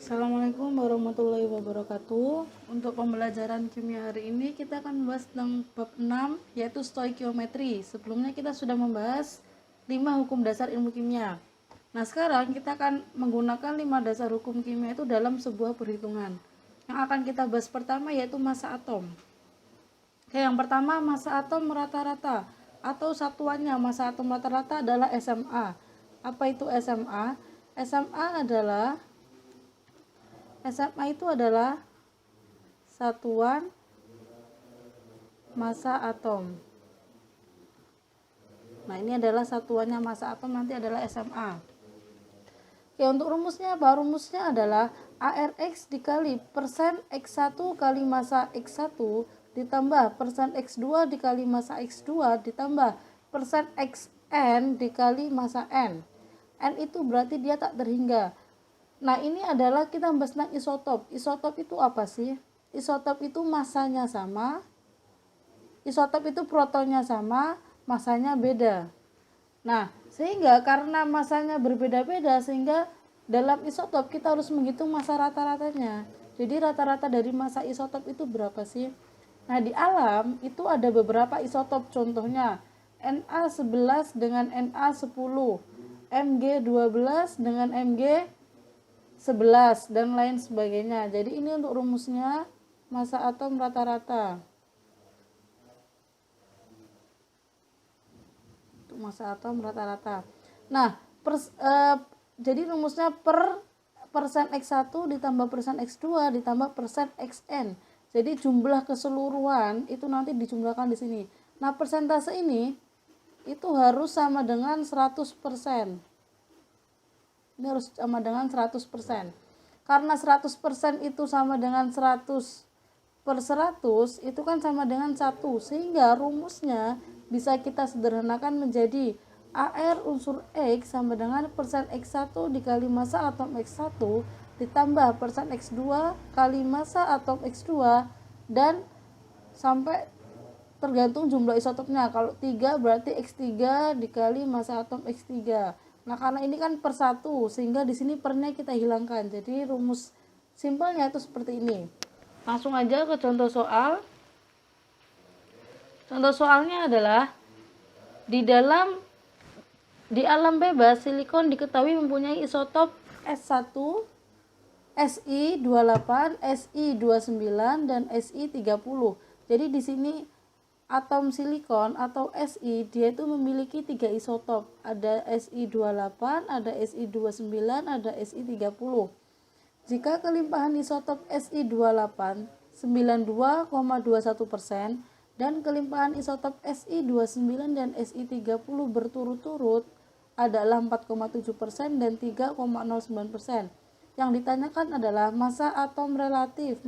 Assalamualaikum warahmatullahi wabarakatuh. Untuk pembelajaran kimia hari ini kita akan membahas tentang bab 6 yaitu stoikiometri. Sebelumnya kita sudah membahas 5 hukum dasar ilmu kimia. Nah, sekarang kita akan menggunakan 5 dasar hukum kimia itu dalam sebuah perhitungan. Yang akan kita bahas pertama yaitu massa atom. Oke, yang pertama massa atom rata-rata atau satuannya massa atom rata-rata adalah SMA. Apa itu SMA? SMA itu adalah satuan massa atom. Nah, ini adalah satuannya massa atom, nanti adalah SMA. Oke, untuk rumusnya apa? Rumusnya adalah ARX dikali persen X1 kali massa X1 ditambah persen X2 dikali massa X2 ditambah persen Xn dikali massa N. N itu berarti dia tak terhingga. Nah, ini adalah kita membahas tentang isotop. Isotop itu apa sih? Isotop itu masanya sama. Isotop itu protonnya sama, masanya beda. Nah, sehingga karena masanya berbeda-beda, sehingga dalam isotop kita harus menghitung massa rata-ratanya. Jadi rata-rata dari massa isotop itu berapa sih? Nah, di alam itu ada beberapa isotop, contohnya Na11 dengan Na10, Mg12 dengan Mg11 dan lain sebagainya. Jadi ini untuk rumusnya massa atom rata-rata. Untuk massa atom rata-rata. Nah, jadi rumusnya per persen X1 ditambah persen X2 ditambah persen Xn. Jadi jumlah keseluruhan itu nanti dijumlahkan di sini. Nah, persentase ini itu harus sama dengan 100%. Ini harus sama dengan 100%. Karena 100% itu sama dengan 100/100, itu kan sama dengan 1. Sehingga rumusnya bisa kita sederhanakan menjadi AR unsur X sama dengan persen X1 dikali massa atom X1 ditambah persen X2 kali massa atom X2 dan sampai tergantung jumlah isotopnya. Kalau 3 berarti X3 dikali massa atom X3. Nah, karena ini kan per 1, sehingga di sini pernya kita hilangkan. Jadi rumus simpelnya itu seperti ini. Langsung aja ke contoh soal. Contoh soalnya adalah di alam bebas silikon diketahui mempunyai isotop S1, Si28, Si29 dan Si30. Jadi di sini atom silikon atau Si dia itu memiliki 3 isotop. Ada Si28, ada Si29, ada Si30. Jika kelimpahan isotop Si28 92,21% dan kelimpahan isotop Si29 dan Si30 berturut-turut adalah 4,7% dan 3,09%. Yang ditanyakan adalah massa atom relatif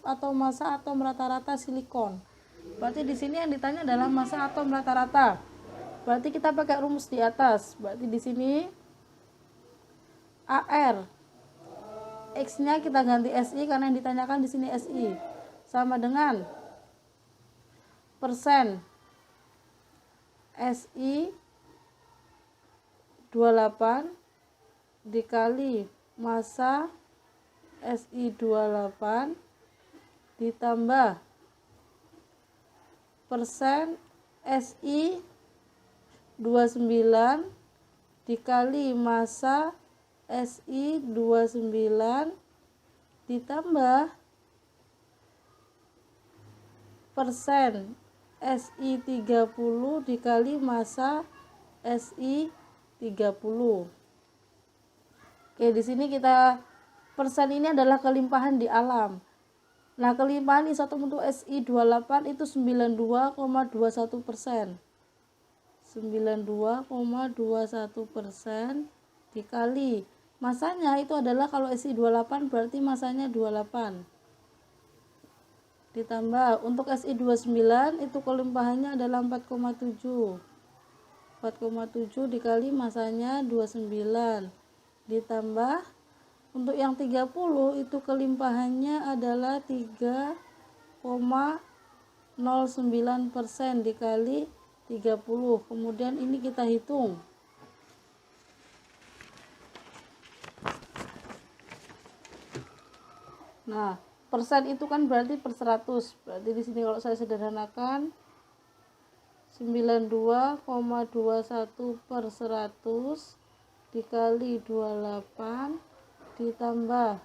atau massa atom rata-rata silikon. Berarti di sini yang ditanya adalah massa atom rata-rata. Berarti kita pakai rumus di atas. Berarti di sini AR X-nya kita ganti Si karena yang ditanyakan di sini Si. Sama dengan persen Si 28 dikali massa Si28 ditambah persen Si29 dikali massa Si29 ditambah persen Si30 dikali massa Si30. Oke, di sini kita persen ini adalah kelimpahan di alam. Nah, kelimpahan isotop untuk Si28 itu 92,21%. 92,21% dikali masanya itu adalah kalau Si28 berarti masanya 28. Ditambah untuk Si29 itu kelimpahannya adalah 4,7. 4,7 dikali masanya 29. Ditambah untuk yang 30 itu kelimpahannya adalah 3,09% dikali 30. Kemudian ini kita hitung. Nah, persen itu kan berarti per 100. Berarti di sini kalau saya sederhanakan 92,21 per 100 dikali 28 ditambah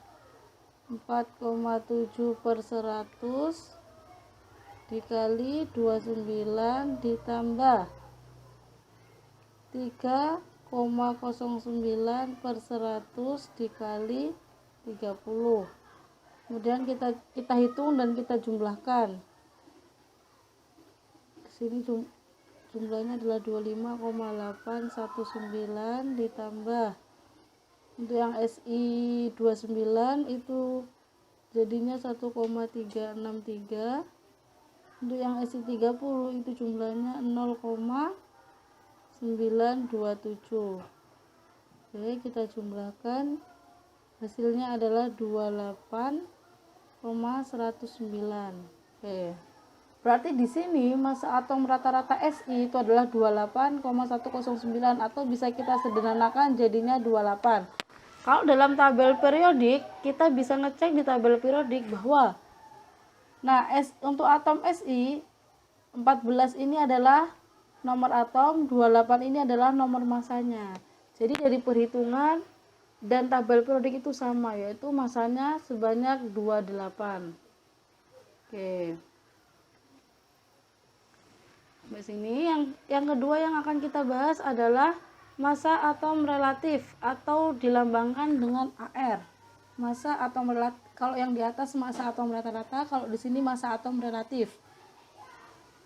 4,7 per 100 dikali 29 ditambah 3,09 per 100 dikali 30. Kemudian kita hitung dan kita jumlahkan. Di sini jumlahnya adalah 25,819 ditambah, untuk yang SI 29 itu jadinya 1,363. Untuk yang SI 30 itu jumlahnya 0,927. Oke, kita jumlahkan, hasilnya adalah 28,109. Oke. Berarti di sini massa atom rata-rata SI itu adalah 28,109, atau bisa kita sederhanakan jadinya 28. Kalau dalam tabel periodik, kita bisa ngecek di tabel periodik bahwa untuk atom SI 14 ini adalah nomor atom, 28 ini adalah nomor massanya. Jadi dari perhitungan dan tabel periodik itu sama, yaitu massanya sebanyak 28. Oke. Di sini yang kedua yang akan kita bahas adalah massa atom relatif atau dilambangkan dengan AR. Massa atom relatif, kalau yang di atas massa atom rata-rata, kalau di sini massa atom relatif.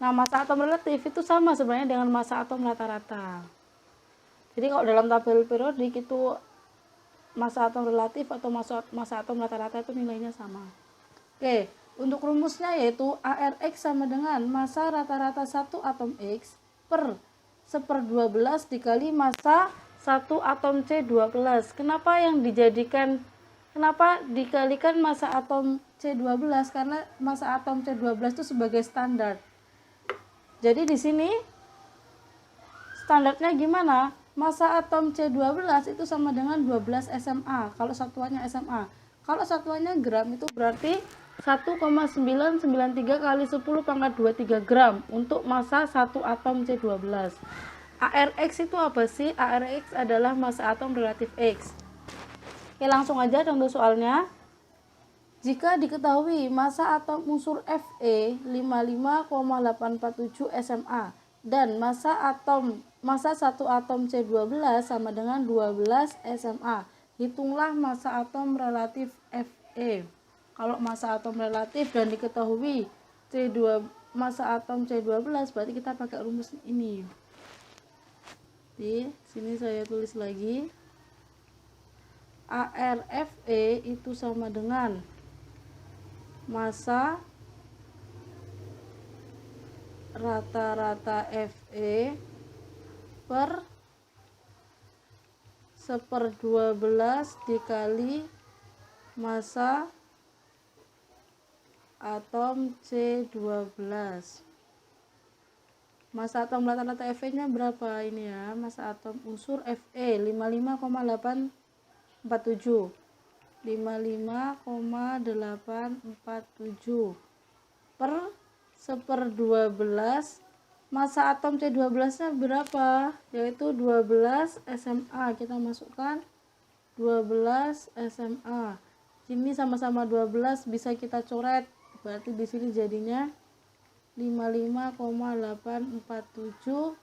Nah, massa atom relatif itu sama sebenarnya dengan massa atom rata-rata. Jadi kalau dalam tabel periodik itu massa atom relatif atau massa atom rata-rata itu nilainya sama. Oke. Untuk rumusnya yaitu ARX sama dengan massa rata-rata 1 atom X per 1/12 dikali massa 1 atom C12. Kenapa dikalikan massa atom C12? Karena massa atom C12 itu sebagai standar. Jadi di sini standarnya gimana? Massa atom C12 itu sama dengan 12 SMA kalau satuannya SMA. Kalau satuannya gram itu berarti 1,993 kali 10 pangkat 23 gram untuk massa 1 atom C12. ARX itu apa sih? ARX adalah massa atom relatif X. Oke, langsung aja contoh soalnya. Jika diketahui massa atom unsur Fe 55,847 SMA dan massa 1 atom C12 sama dengan 12 SMA, hitunglah massa atom relatif Fe. Kalau massa atom relatif dan diketahui massa atom C12, berarti kita pakai rumus ini. Di sini saya tulis lagi. ARFE itu sama dengan massa rata-rata Fe per 1/12 dikali massa atom C12. Massa atom rata-rata Fe nya berapa ini ya? Massa atom unsur Fe 55,847 per 1/12. Massa atom C12 nya berapa? Yaitu 12 SMA. Kita masukkan 12 SMA. Ini sama-sama 12, bisa kita coret. Berarti di sini jadinya 55,847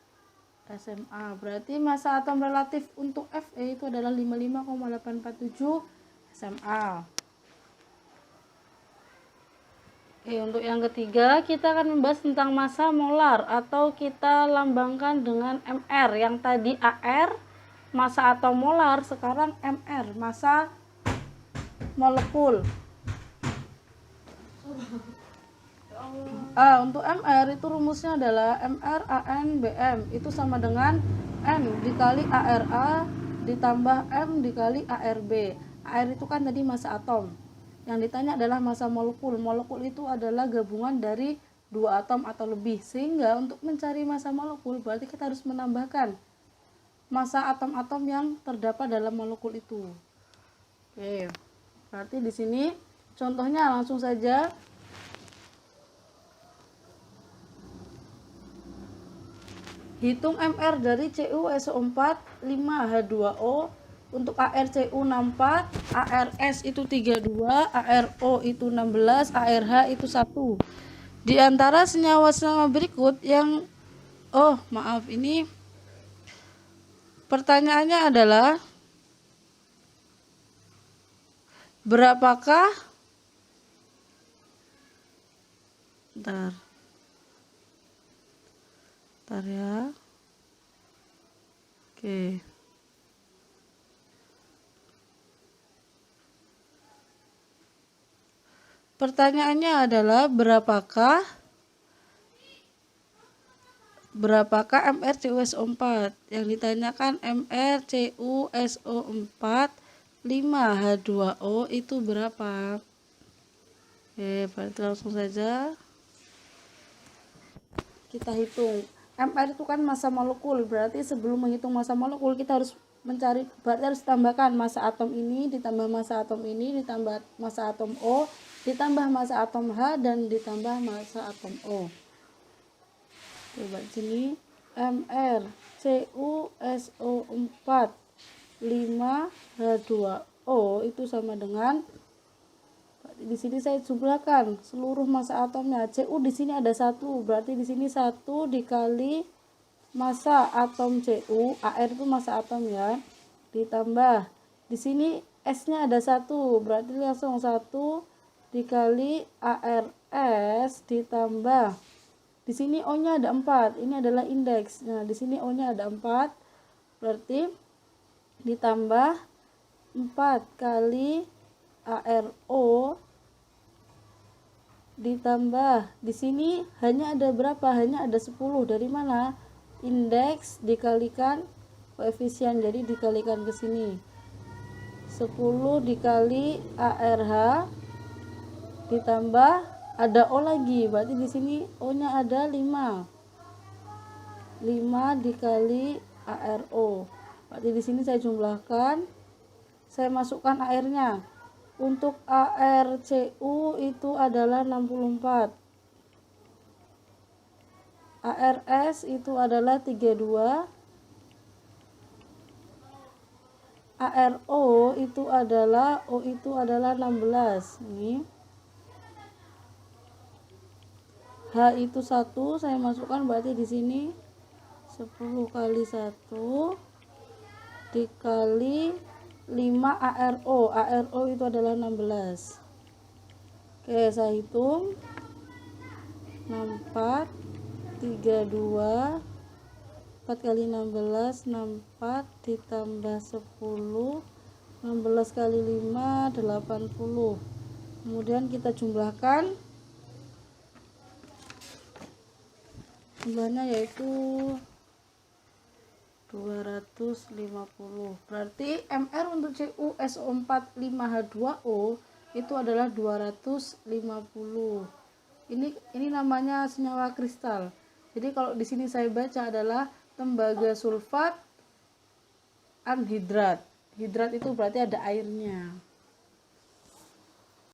SMA. Berarti massa atom relatif untuk Fe itu adalah 55,847 SMA. Oke, untuk yang ketiga kita akan membahas tentang massa molar atau kita lambangkan dengan Mr. Yang tadi AR massa atom molar, sekarang Mr massa molekul. Untuk Mr itu rumusnya adalah MrAnBm itu sama dengan M dikali ARA ditambah M dikali ARB. AR itu kan tadi massa atom. Yang ditanya adalah massa molekul. Molekul itu adalah gabungan dari 2 atom atau lebih. Sehingga untuk mencari massa molekul berarti kita harus menambahkan massa atom-atom yang terdapat dalam molekul itu. Oke. Berarti di sini Contohnya langsung saja. Hitung MR dari CuSO4 5H2O untuk ArCu 64, ArS itu 32, ArO itu 16, ArH itu 1. Di antara senyawa-senyawa berikut yang ini pertanyaannya adalah berapakah Bentar ya. Oke. Pertanyaannya adalah berapakah MrCuSO4? Yang ditanyakan MrCuSO4 5H2O itu berapa? Oke, berarti langsung saja kita hitung. MR itu kan massa molekul, berarti sebelum menghitung massa molekul kita harus harus tambahkan massa atom ini ditambah massa atom ini ditambah massa atom O ditambah massa atom H dan ditambah massa atom O. Coba sini MrCuSO4 5H2O itu sama dengan, di sini saya jumlahkan seluruh massa atomnya. Cu di sini ada 1, berarti di sini 1 dikali massa atom Cu, Ar itu massa atom ya, ditambah di sini S-nya ada 1, berarti langsung 1 dikali ArS ditambah di sini O-nya ada 4, ini adalah indeks. Nah, di sini O-nya ada 4, berarti ditambah 4 kali ArO ditambah di sini hanya ada berapa? Hanya ada 10. Dari mana? Indeks dikalikan koefisien, jadi dikalikan ke sini. 10 dikali ArH ditambah ada O lagi, berarti di sini O-nya ada 5. 5 dikali ArO. Berarti di sini saya jumlahkan, saya masukkan AR-nya. Untuk ArCu itu adalah 64. ArS itu adalah 32. ArO itu adalah 16. Ini. H itu 1, saya masukkan, berarti di sini 10 kali 1 dikali 5 ArO. ArO itu adalah 16. Oke, saya hitung. 64 32 4 kali 16 64 ditambah 10 16 kali 5 80. Kemudian kita jumlahkan, jumlahnya yaitu 250. Berarti MR untuk CuSO4 5H2O itu adalah 250. Ini namanya senyawa kristal. Jadi kalau di sini saya baca adalah tembaga sulfat anhidrat. Hidrat itu berarti ada airnya.